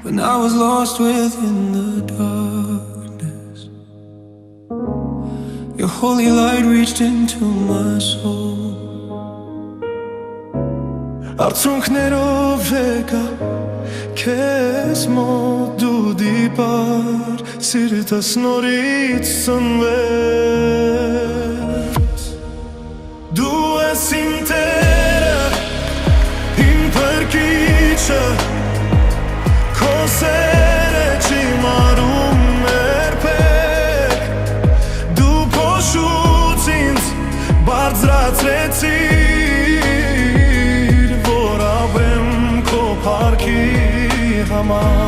When I was lost within the darkness, your holy light reached into my soul. Արցունքներով եկա քեզ մոտ դու դիպար, սիրտս նորից սնվեց. Դու ես իմ տերը, իմ փրկիչը, քո սերը չիմարում երբեք. Դու փոշուց ինձ բարձրացրեցիր, որ ապրեմ քո փառքի համար.